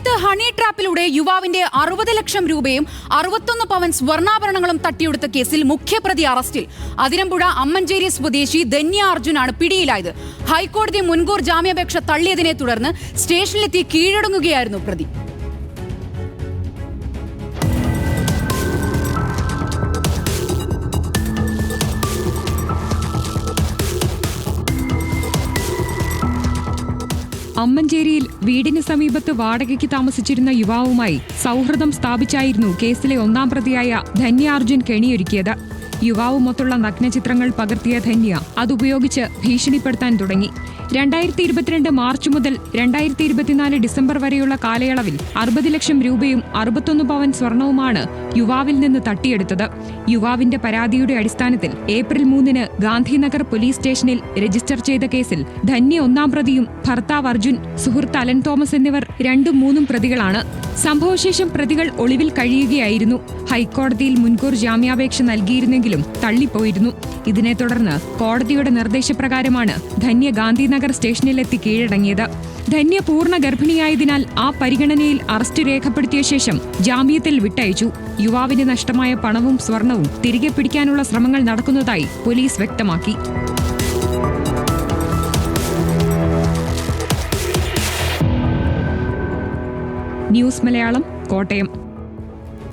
കോട്ടയത്ത് ഹണി ട്രാപ്പിലൂടെ യുവാവിന്റെ 60 ലക്ഷം രൂപയും 61 പവൻ സ്വർണ്ണാഭരണങ്ങളും തട്ടിയെടുത്ത കേസിൽ മുഖ്യപ്രതി അറസ്റ്റിൽ. അതിരമ്പുഴ അമ്മഞ്ചേരി സ്വദേശി ധന്യ അർജുനാണ് പിടിയിലായത്. ഹൈക്കോടതി മുൻകൂർ ജാമ്യാപേക്ഷ തള്ളിയതിനെ തുടർന്ന് സ്റ്റേഷനിലെത്തി കീഴടങ്ങുകയായിരുന്നു പ്രതി. അമ്മഞ്ചേരിയിൽ വീടിന് സമീപത്ത് വാടകയ്ക്ക് താമസിച്ചിരുന്ന യുവാവുമായി സൗഹൃദം സ്ഥാപിച്ചായിരുന്നു കേസിലെ ഒന്നാം പ്രതിയായ ധന്യ അർജുൻ കെണിയൊരുക്കിയത്. യുവാവുമൊത്തുള്ള നഗ്നചിത്രങ്ങൾ പകർത്തിയ ധന്യ അതുപയോഗിച്ച് ഭീഷണിപ്പെടുത്താൻ തുടങ്ങി. 2022 മാർച്ച് മുതൽ 2024 ഡിസംബർ വരെയുള്ള കാലയളവിൽ 60 ലക്ഷം രൂപയും 61 പവൻ സ്വർണവുമാണ് യുവാവിൽ നിന്ന് തട്ടിയെടുത്തത്. യുവാവിന്റെ പരാതിയുടെ അടിസ്ഥാനത്തിൽ ഏപ്രിൽ 3 ഗാന്ധിനഗർ പോലീസ് സ്റ്റേഷനിൽ രജിസ്റ്റർ ചെയ്ത കേസിൽ ധന്യ ഒന്നാം പ്രതിയും ഭർത്താവ് അർജുൻ, സുഹൃത്ത് അലൻ തോമസ് എന്നിവർ 2ഉം 3ഉം പ്രതികളാണ്. സംഭവശേഷം പ്രതികൾ ഒളിവിൽ കഴിയുകയായിരുന്നു. ഹൈക്കോടതിയിൽ മുൻകൂർ ജാമ്യാപേക്ഷ നൽകിയിരുന്നെങ്കിലും തള്ളിപ്പോയിരുന്നു. ഇതിനെ തുടർന്ന് കോടതിയുടെ നിർദ്ദേശപ്രകാരമാണ് ധന്യ ഗാന്ധിനഗർ സ്റ്റേഷനിലെത്തി കീഴടങ്ങിയത്. ധന്യ പൂർണ്ണ ഗർഭിണിയായതിനാൽ ആ പരിഗണനയിൽ അറസ്റ്റ് രേഖപ്പെടുത്തിയ ശേഷം ജാമ്യത്തിൽ വിട്ടയച്ചു. യുവാവിന് നഷ്ടമായ പണവും സ്വർണവും തിരികെ പിടിക്കാനുള്ള ശ്രമങ്ങൾ നടക്കുന്നതായി പോലീസ് വ്യക്തമാക്കി. ന്യൂസ് മലയാളം, കോട്ടയം.